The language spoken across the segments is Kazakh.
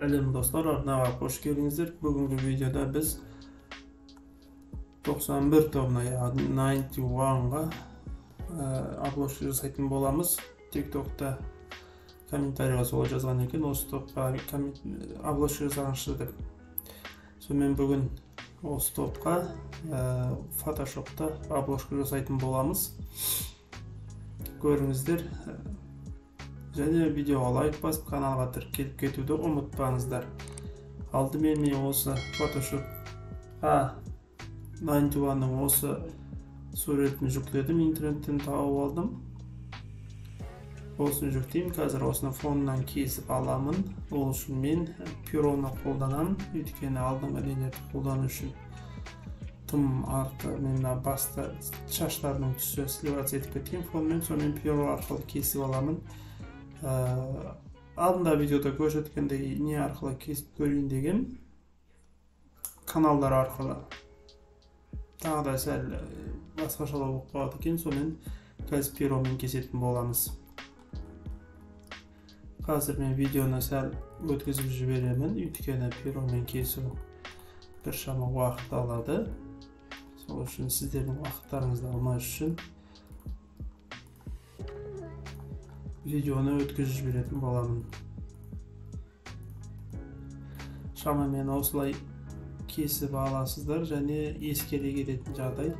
Әлем достlar, арнаға қош келдіңіздер. Бүгінгі видеода біз 91 тобына, яғни 91-ға обложка жасайтын боламыз. TikTok'та комментарийға солай жазған екен, осы топқа обложка жасаңызшы деп. Сонымен бүгін осы топқа Photoshop'та обложка жасайтын боламыз. Көріңіздер. Және видеоға лайк басып, каналға тіркеліп кетуді ұмытпаңыздар. Алдымен мен осы Photoshop'a 91-ның осы суретін жүктедім, интернеттен тауып алдым. Осыны жүктеймін, қазір осыны фонынан кесіп аламын. Ол үшін мен пероны қолданамын, өйткені алдыңғы нелерді қолдану үшін тым арты, мен баста шаштарының түсі сливаться етіп кеткен фонмен, сонымен перо арқылы кесіп аламын. Алдында видеода көрсеткендей не арқылы кесіп көрейін деген каналдар арқылы тағы да сәл басқашалау болып қалады екен, сонымен қазір перомен кесетін боламыз. Қазір мен видеоны сәл өткізіп жіберемін, өйткені перомен кесу біршама уақыт алады. Сол үшін сіздердің уақыттарыңызды алмас үшін видеоны өткізіп жіберетін боламын. Шамамен осылай кесіп аласыздар, және ескере кететін жағдай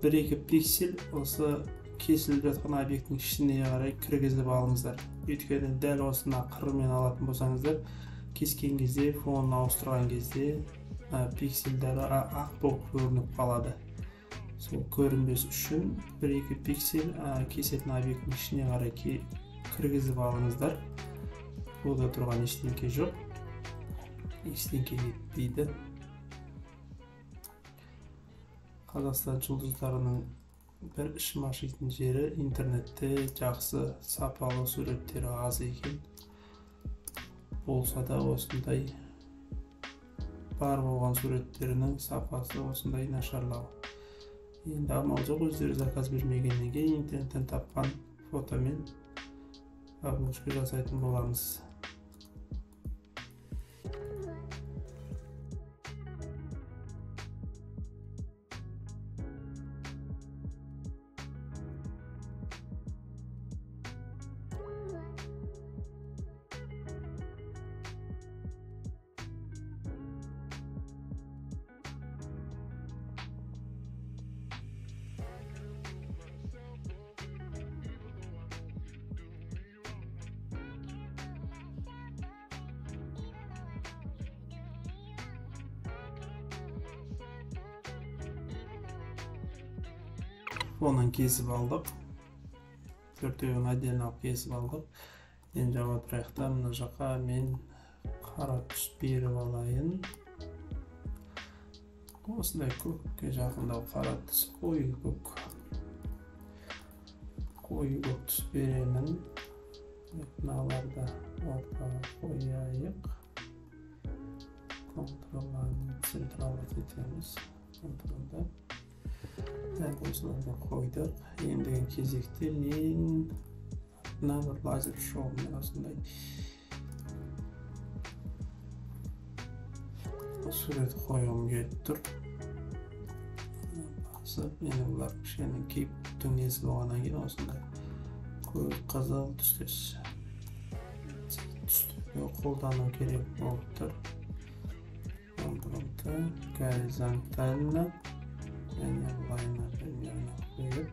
1-2 пиксель осы кесіліп жатқан объекттің ішіне қарай кіргізіп алыңыздар. Өйткені дәл осына қырымен алатын болсаңыздар, кескен кезде, фонын ауыстырған кезде пиксельдері ақ болып көрініп қалады. Сол көрінбес үшін 1-2 пиксель кесетін объекттің ішіне қарай кіргізіп алыңыздар. Бұлда тұрған ештеңке жоқ. Ештеңке кетпейді. Қазақстан жұлдыздарының бір ішім ашитын жері интернетте жақсы сапалы суреттері аз екен. Болса да осындай бар болған суреттерінің сапасы осындай нашарлау. Енді амал жоқ, өздері заказ бермегеннен кейін интернеттен тапқан фотомен обложка жасайтын боламыз. Фонын кесіп алдық. Төртеуін отдельно кесіп алдық. Енді жауап тұрайықта мына жаққа мен қара түс беріп алайын. Осындай көкке жақындау қара түс, қою көк. Қою көк түс беремін. Мыналарды ортаға қояйық. Контролын централды етеміз. Контролды. Дәл осыларды қойдық. Ендігі кезекте мен артына бір лазер шоумен осындай сурет қойғым келіп тұр. Басып, енді бұлар кішкене кейіп түңнесі болғаннан кейін осындай көк қызыл түстес түсті қолдану керек болып тұр. Контролды горизонтально және бұлайына примерно қойып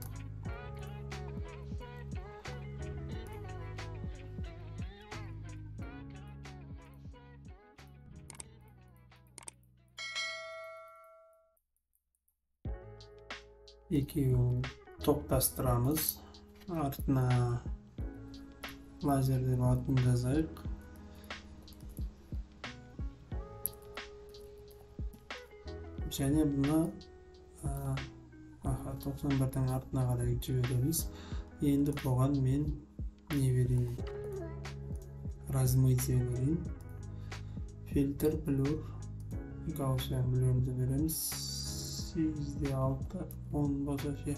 екеуін топтастырамыз. Артына лазер деп атын жазайық. Және бұны 91-дің артына қарай жібереміз. Енді бұған мен не берейін? Размытие берейін. Фильтр, блюр, Gaussian блюрді береміз. 8-6, 10 болса ше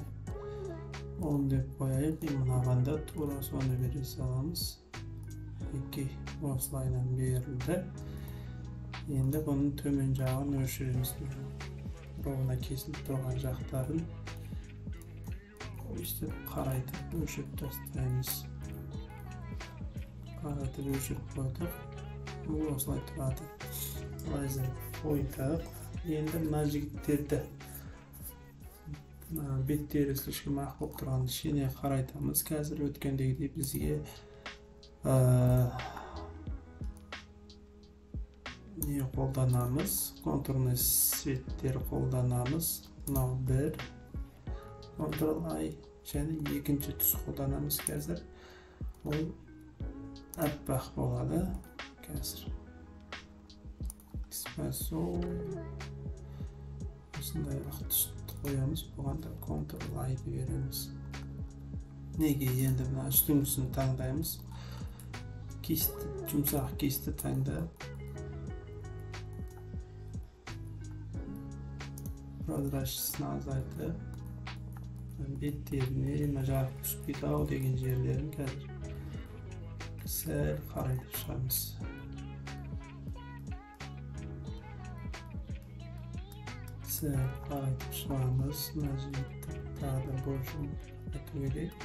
10 деп қояйық. Мынағанда тура соны бере саламыз. Окей, осылайынан берілді. Endi bunun tömen jagyn öşüremiz. Rovna kesilip turgan jakların işte karaytıp öşüp taşlayamiz. Karaytıp öşüp koyduk. Bu oslay turadi. Lazer koyduk. Endi mına jigitlerdi. Bet terisi mak bolup turgan işine karaytamiz. Hazır ötkendegidey bizge ne koldanamiz? Konturni svetleri koldanamiz. Mına bir Ctrl I және ikinci tus koldanamiz hazır. Ol appak boladi hazır. Espresso şunday tus koyamiz. Buganda Ctrl I beremiz. Nege endi mına üstüngüsünü tangdaymiz. Kist, jumsaq kisti tangdap prozrачностьni azaytib bet yerini majal hospital degen yerlerini қазір sel qaraytib chiqamiz. Sel qaraytib chiqamiz. Tag'da boshim kerak.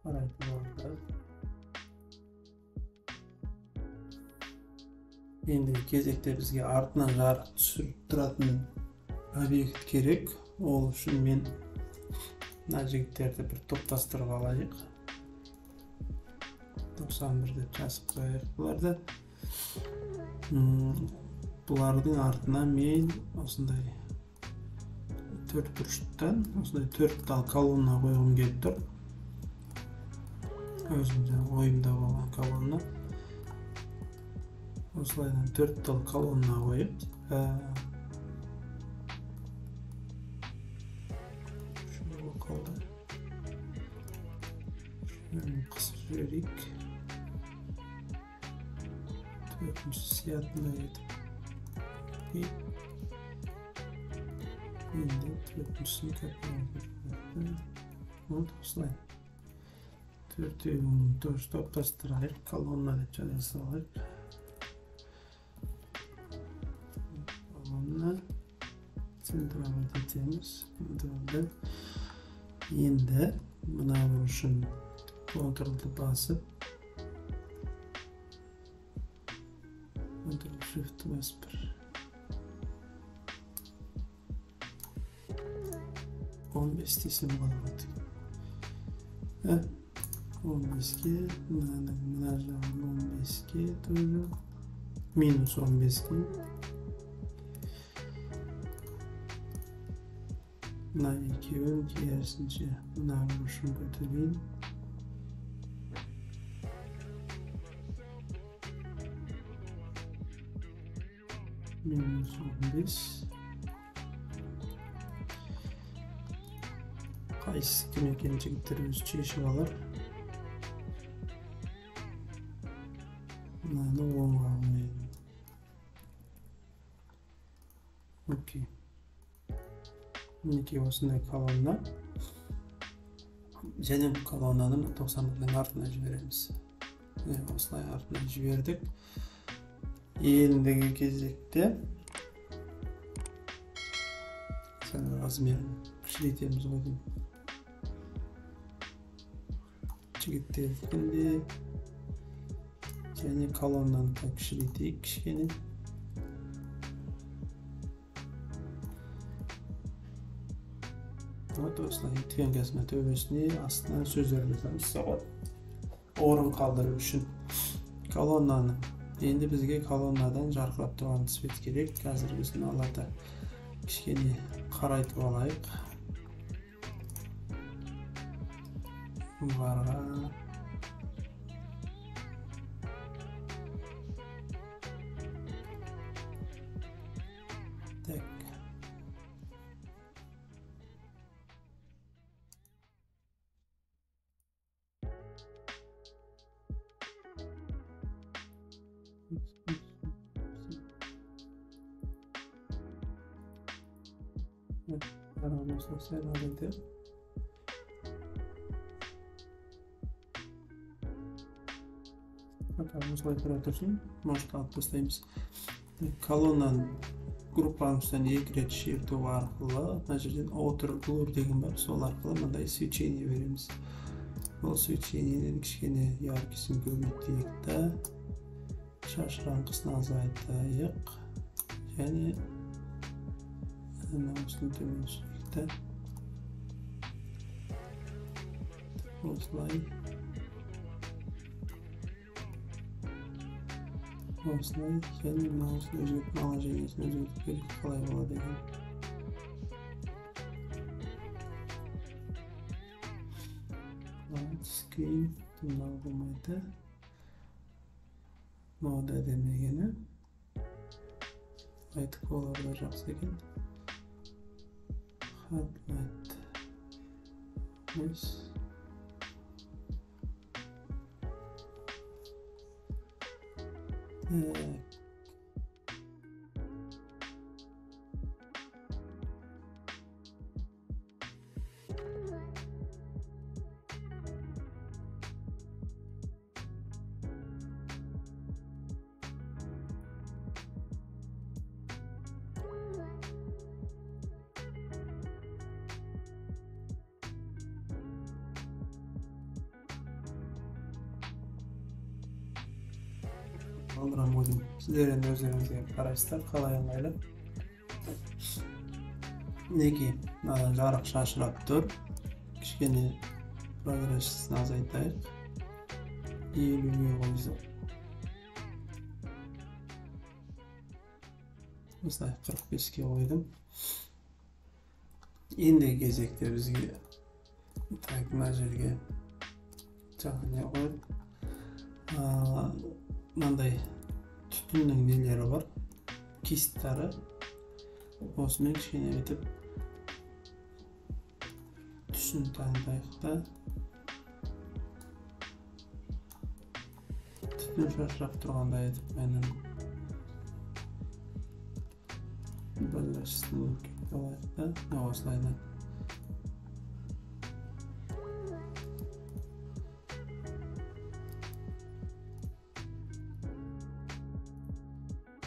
Qaraytib oldik. Endi kezekte bizge артынан жарык түшүрүп туратын объект керек. Ол үчүн мен мына жигиттерди бир топтоштуруп алайык. 91 деп жазып коелук буларды. Булардын артына мен осундай 4 бурчтан осундай 4 тал колонна койгум келип тур. Өзүм оюмда болгон колонна. Oslaydan 4 dal kolonna koyup şunu bakalım. Şöyle kısıp verik. 4. siyatına yedim. Şimdi 4'sünü kapayalım. Onu toslayın. 4'ü 4 toplaştırayıp kolonna da çalıştırayıp. Sentramet etemiz. Endi buna vuruşun Ctrl'ni basıp Ctrl Shift basıp 15 desem olamadı. 15'ge buna 15'ge doğru minus 15'ge buna 2'ün diğersince buna vuruşun götüreyim. Minus 15. Qaysi kim ekanligini o'zi cheshib olar. Mana o'ng'almaydi. Okey. Miniki osundagi kolonna. Және bu kolonnani 90'ning ortiga jiberamiz. Oshlay ortiga jiberdik. Endigi кезекте sen razmerini kichiklaytamiz qo'ydim. Kichiklaydik. Және kolonnani kichiklaydik kichkina. Dostlar, yetken kesme tövbesini aslında sözlerimizden size orun kaldırır üçün kolonnanı. Endi bizge kolonnadan jarqırap turgan svet kerek. Hazır bizning allarda kichkina qaraytib olayık. Barga tek aramızda sen halinde Осылай тұра тұрсын, может алып тастаймыз. Колоннаны группаның үстіне 2 рет шерту арқылы, мына жерден outer blur деген бар, сол арқылы мындай свечение береміз. Бұл свечениеден кішкене яркісін көбейтейік та, шашыраңқысын азайтайық, және осыны төмен түсірейік та. Осылай. Осылай, және осыны өзгертіп, положениесін өзгертіп керек, қалай болады екен. Screen тыңдау болмайды. Мынау да демегені. White color да жақсы екен. Hard light. Алдырам ойдым. Сіздер енді өздеріңізге қарайсыздар, қалай ыңғайлы. Неге жарық шашырап тұр. Кішкене прозрачнысын азайтайық. 50-ге қойдық. Осылай 45-ке қойдым. Енді кезекте бізге мына жерге жағына қойып, мынандай түтіннің нелері бар, кисттары. Осымен кішкене етіп түсін таңдайық та. Түтін шашырап тұрғанда етіп мәнін бөлгішісін өткеп алайық та. Осылайда.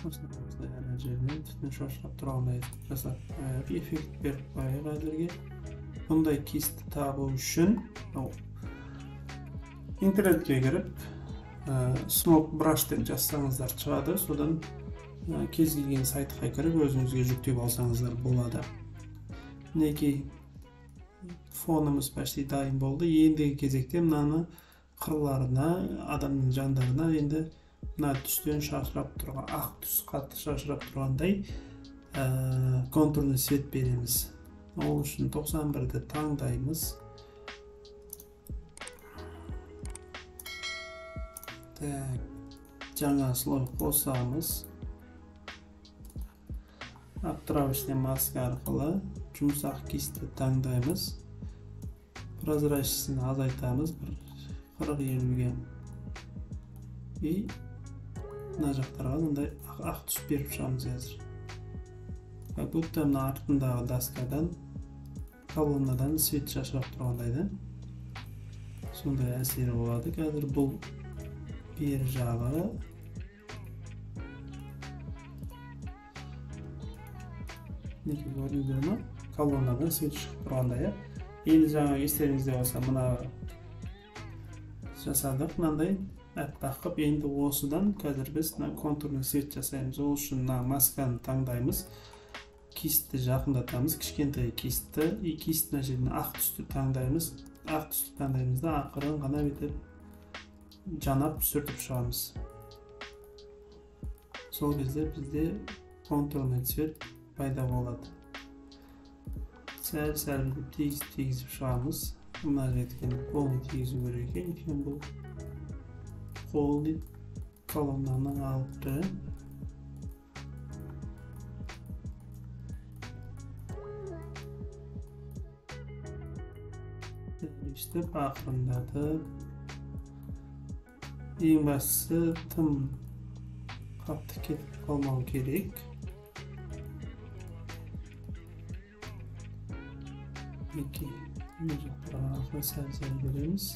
Осылай әр жерінен түтін шашырап тұрғандай жасап эффект беріп қойайық әзірге. Бұндай кисті табу үшін интернетке кіріп Smoke Brush деп жазсаңыздар шығады. Содан кез келген сайтқа кіріп өзіңізге жүктеп алсаңыздар болады. Мінекей фонымыз почти дайын болды. Ендігі кезекте мынаны қырларына, адамның жандарына енді мына түстен шашырап тұрған, ақ түс қатты шашырап тұрғандай контурный свет береміз. Ол үшін 91-ді таңдаймыз. Жаңа слой қосамыз. Отправочный маска арқылы жұмсақ кисті таңдаймыз. Прозрачнысын азайтамыз 40-50-ге. И мына жақтарға мындай ақ түс беріп шығамыз әзір. Как будто мына артындағы доскадан, колоннадан свет шашырап тұрғандайды. Сондай әсері болады. Қазір бұл бер жағы. Неге көрінеді ме? Колоннадан свет шығып тұрғандай. Енді жаңа естеріңізде болса, мына жасадық мынандай әппақ қып. Енді осыдан қазір біз контурный свет жасаймыз. Ол үшін масканы таңдаймыз. Кистті жақындатамыз, кішкентай кистті. И кисттің жеріне ақ түсті таңдаймыз. Ақ түсті таңдаймыз да ақырын ғана бетіп жанап сүртіп шығамыз. Сол кезде бізде контурный цвет пайда болады. Сәл-сәл тегізіп шығамыз. Мына жеткен қолын тегізу керек екен. Бұл қолды колоннаның алып Iştep ақырындатып. Ең бастысы тым қатты кетіп қалмау керек. Неге жақтарға сәл-сәл береміз.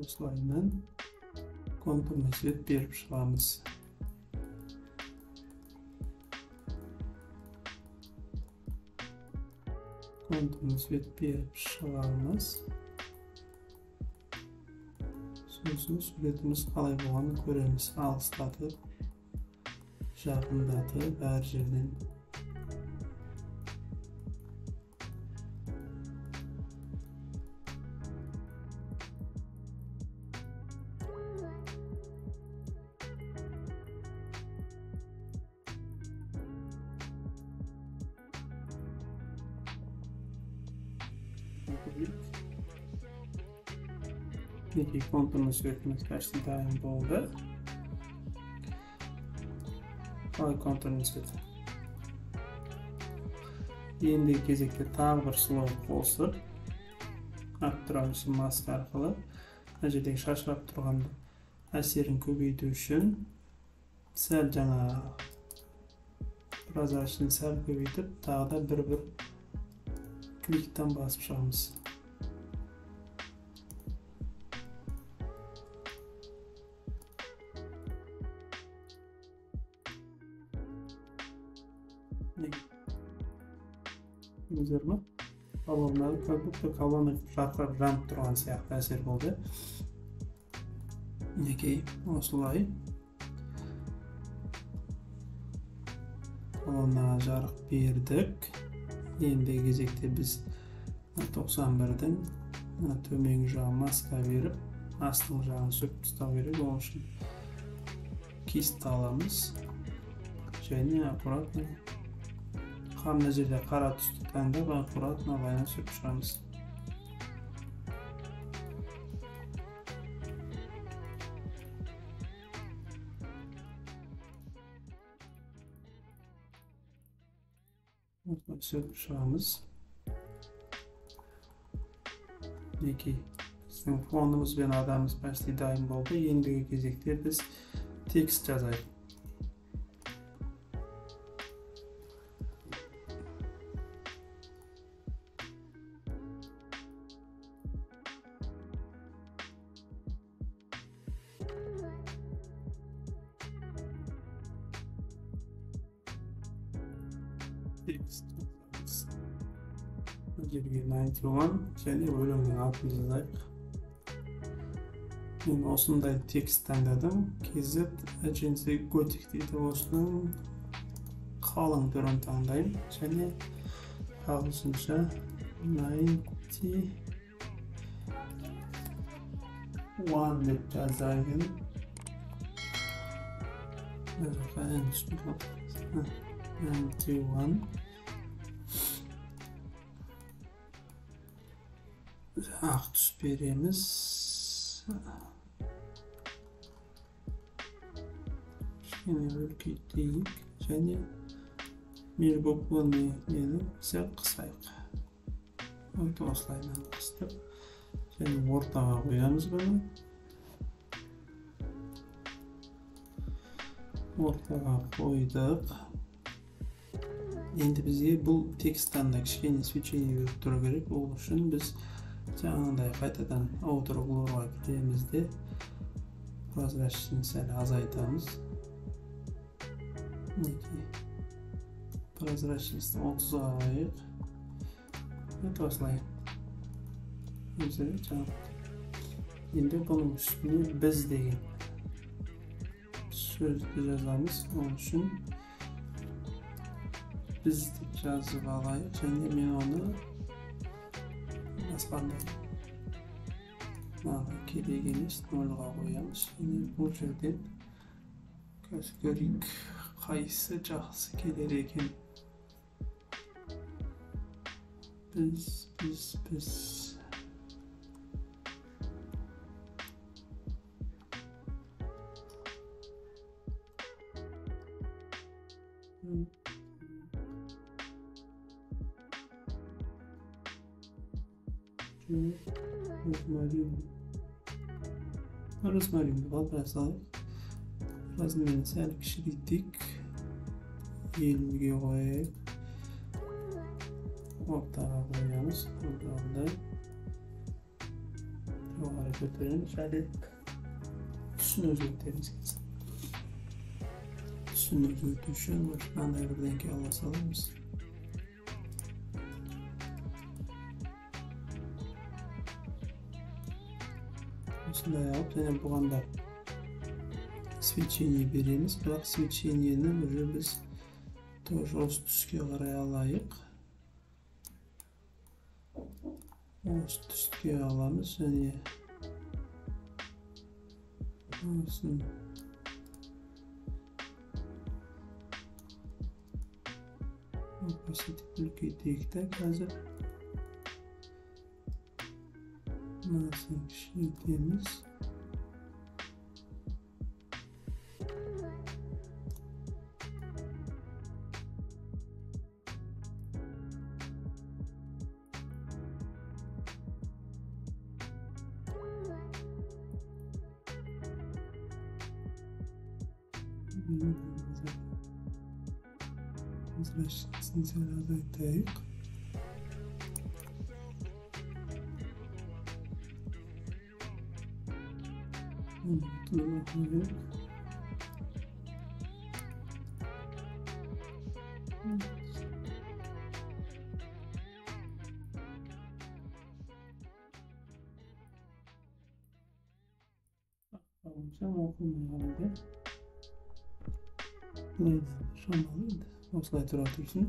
Oslayman konturni svet berib chiqamiz. Konturni svet berib chiqamiz. So'ng suratimiz qalay bo'lganini ko'ramiz. Alstatib, yaqinlatib, har yerdan Peki konturni svetimiz kaçtı daim bo'ldi. Qalay konturni sveti. Endi кезекте tag bir slov qo'sib, aktivlash maska orqali ajadagi shashrab turgan ta'sirini ko'paytirish uchun sal jana prozrachni sal ko'paytirib, tag'da bir klikdan bosib chiqamiz. Üzerine kolonları koyduk ve kolonu şartlar ramp duran siyah ta'sir bo'ldi. Neki oslay kolonlarga jarq berdik. Endi кезекте biz 91dan төменгі жағын маска berib, астыңғы жағын söküp tuta керек. Onun için kist alamız. Және аккуратно qanday yerda qara tus tutganda va akkuratno bayana söküp chiqamiz. Söküp chiqamiz. Neki bizning fonimiz bilan adamimiz pastda daim bo'ldi. Endigi кезекте biz tekst yozaylik. Text 91 және bölümün altını yazayıq. Men osындай tekst tanladım. KZ Agency Gothic deydi. Osının qalın түрін tandayım. Және ағылшынша 91 deb yazayım. En üstü 91 ақ түс береміз. Кішкене үлкейтейік және мелбоклы нені сәл қысайық. Осылайынан қыстып және ортаға қоямыз бұны. Ортаға қойдық. Енді бізге бұл тексттан да кішкене свечение беріп тұру керек. Ол үшін біз жаңағыдай қайтадан Outerblur'ға кетеміз де прозрачность сәл азайтамыз. Прозрачность 30-ға қойып. Осылай. Енді бұның үстіне біз деген сөзді жазамыз. Onun үшін biz деп жазып алайық және мен оны басқандай маған керек емес 0-ға қоямыз. Және бұл жерден көрейік қайсы жақсы келер екен. Biz Розмарин. Розмарин. razmerini sal kişiledik. 20'ye koyup ortaga koyuyoruz. Buradan yukarı götürelim. Şöyle tüsünü özgürtemiz kesin. Tüsünü özgürtüşün başından da bir renk alasalımız. Şunda yapıp yani bu anda switch'ini beremiz. Biroq switch'ini yerine böyle biz to'g'ri tusga qaray alayıq. Tusga alamiz. Yani olsun. Opacity bulkaydıkda hozir nasıl işleyeceğimiz Возвращаться зарядок. Осылай тұра тұрсын.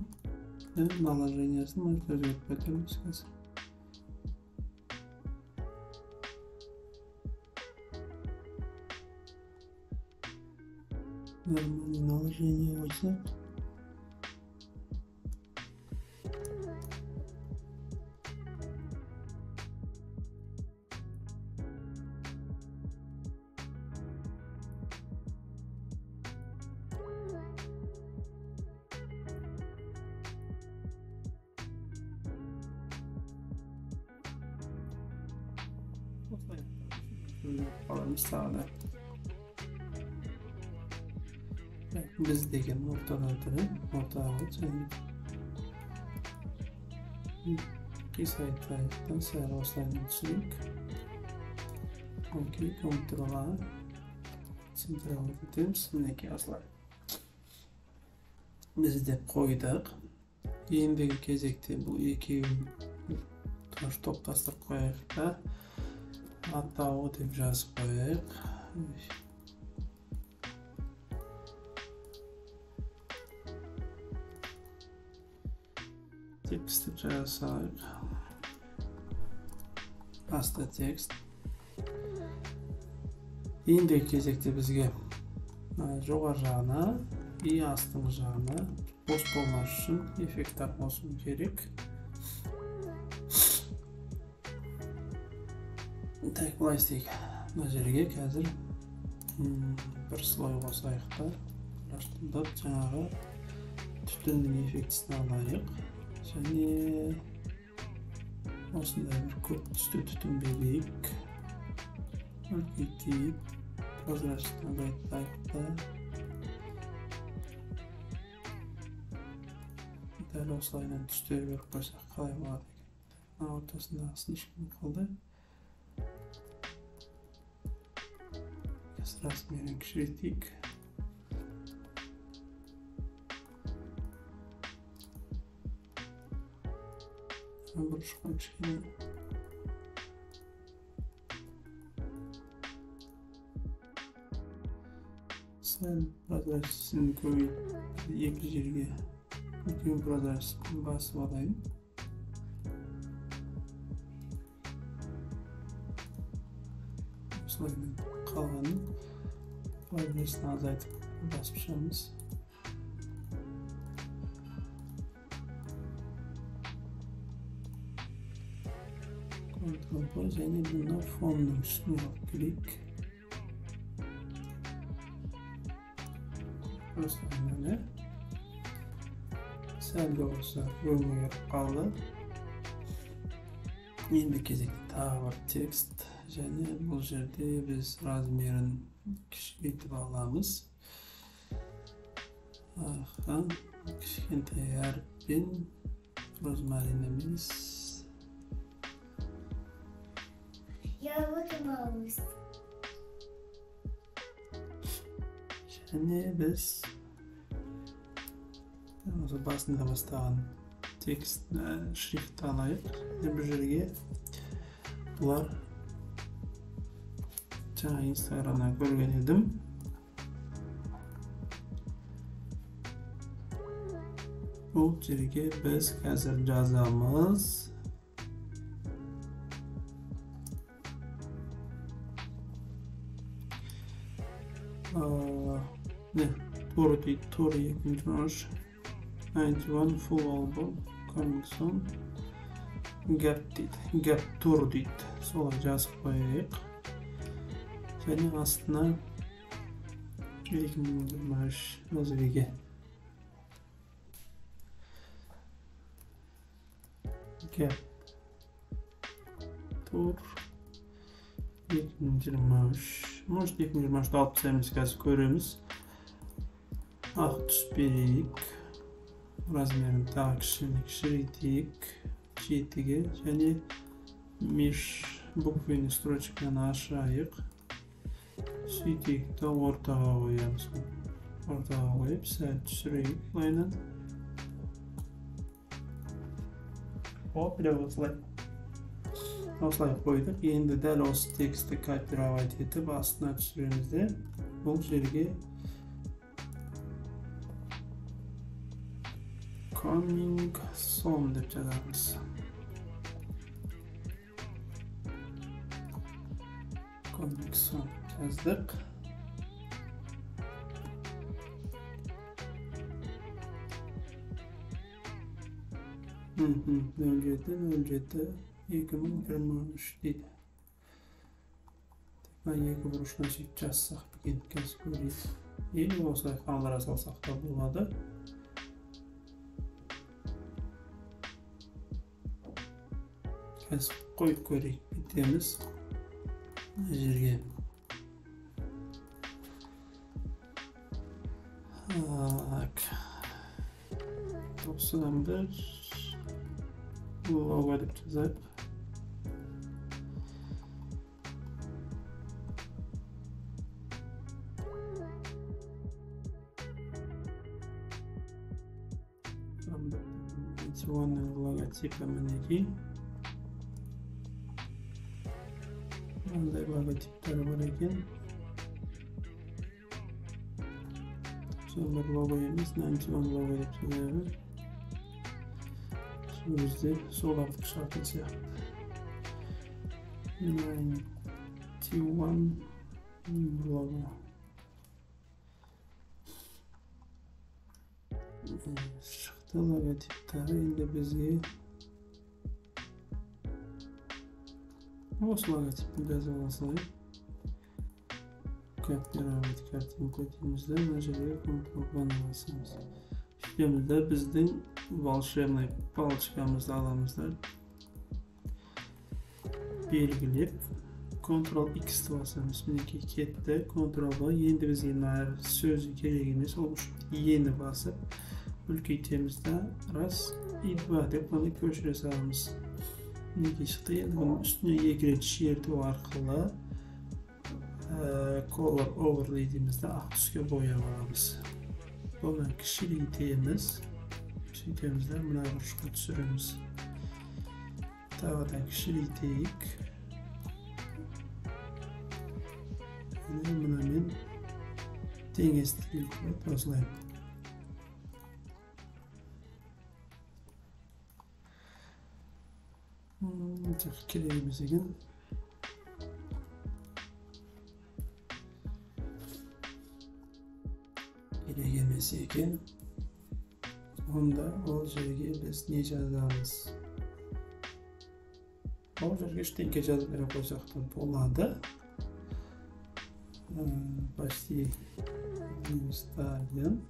Наложениясын өзгертіп өтеміз қазір. Нормальный наложение болса. Sağlar. Biz degan ortadan turib, ortaga chiqib qisaytirishdan sal oslanib tushdik. Okey, kontrol Central etamiz. Mineki aslar. Biz deb qo'ydik. Endigi kezakda bu ikki tosh to'plastirib qo'yaylik-da. Hatta o deb yozib qo'yaylik. Tekst yazaylik. Pasta tekst. Endigi kezakda bizga jo'g'ari jag'ini, astıngi jag'ini bo'sh bo'lmash uchun effektlar bo'lsin kerak. Tekplastik nazariga hozir bir sloy qo'saylik-da. Rastlanib жаңағы tutunning effektisini olaylik. Yani osunda bir ko'p tusda tutun beraylik. O'rgatib, prozrachlikni azaytiraylik-da. Dal oslaydan tusda berib qo'ysak qalay bo'ladi ekan. O'rtasida sinishib qoldi. Размеры кшитик. Бурушка кшили. Sen prozrachlikni ko'yib, ikki yerga butun prozrachlikni bosib olayım. Şöyle kalanı prozrachlikni azaytib bosib tushamiz. Kontrol yani bunda fonun üstüne klik. Böyle sel de olsa görmeye kaldı. Endi kezekte tağır tekst. Yani bu yerde biz razmerini kichikaytirib olamiz. Aha, kichkintoy harfin rozmarinimiz. Yaratmamız. Және biz осы басында бастаған текст шрифт алайық. Бір жерге бұлар жаңа инстаграмнан көрген едім. Бұл жерге біз қазір жазамыз. Ne? Tour değil, Tour 2. marş. 91 full album. Coming soon. Gap deydi. Gap Tour deydi. Солай жазып қояйық. Және астына 2023 өзбеге. Gap Tour 2023. Может 2023'da alt sayımız қазір көреміз. Ақ түс берейік. Размерін тағы кішірейтейік. 7-ге және меж буквені строчканы ашайық. Сөйтейік та ортаға қоямыз. Ортаға қойып, сәл түсірейік былайынан. Осылай. Осылай қойдық. Енді дәл осы тексті копировать етіп астына түсіреміз де бұл жерге coming soon деп жазамыз. Coming soon жаздық. Нөл жеті 2023 дейді. Екі бұрышына сөйтіп жазсақ екен, қазір көрейік. Енді осылай қалдыра салсақ та болады. Қазір қойып көрейік, бітеміз. Мына жерге 91 logo деп жазайық. Мотивационный логотипі мінекей. Мындай логотиптері бар екен. Бір лого емес, мотивационный лого деп жазайық. Bizde sol alt şarkı сияқты. 91 logo. Шықты логотиптері. Енді бізге осы логотипін жазып алсайық. Копировать картинку деймізді. Мына жерге Ctrl+N басамыз. Шүйтемізді біздің волшебный палочкамызды аламыздар. Белгілеп, Ctrl+X басамыз. Мінекей кетті. Ctrl+. Енді бізге әр сөзі керек емес. Ол үшін ені басып, үлкейтемізді. Раз и два деп оны көшіре саламыз. Мінекей шықты. Енді бұның үстіне екі рет шерту арқылы color overlay деймізді. Ақ түске бояп аламыз. Бұны кішірейтеміз. Сөйтемізді, мұна бұрышқа түсіреміз. Тағыдан кішірейтейік. Мұнамен теңестірейік. Осылай. Керегіміз екен. Керек емес екен. Онда ол жерге біз не жазамыз? Ол жерге ештеңке жазып бере қойсақ та болады. Почти Сталин.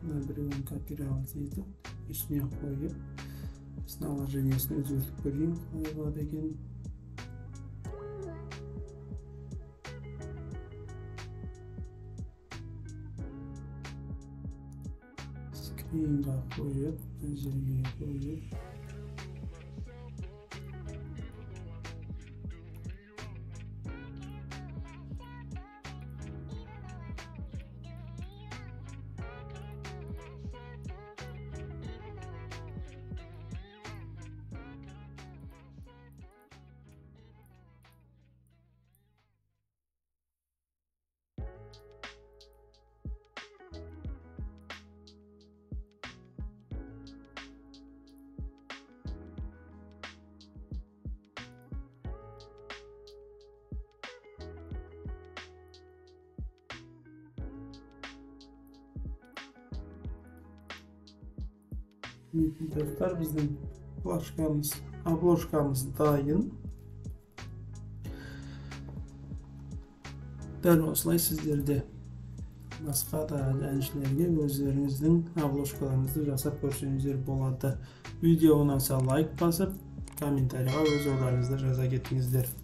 Біреуін копировать етіп, үстіне қойып, наложениесін өзгертіп көрейін, қалай болады екен. kıyımda koyup, üzerine koyup, dostlar, bizim obloşkamız dayın. Däl oslay sizlerde başka da gençlerge özlerinizin obloşkalarınızı jasap görüşünüzler bolady. Videoga like basıp, kommentariýa öz oylaryňyzdy jaza ketdiňizler.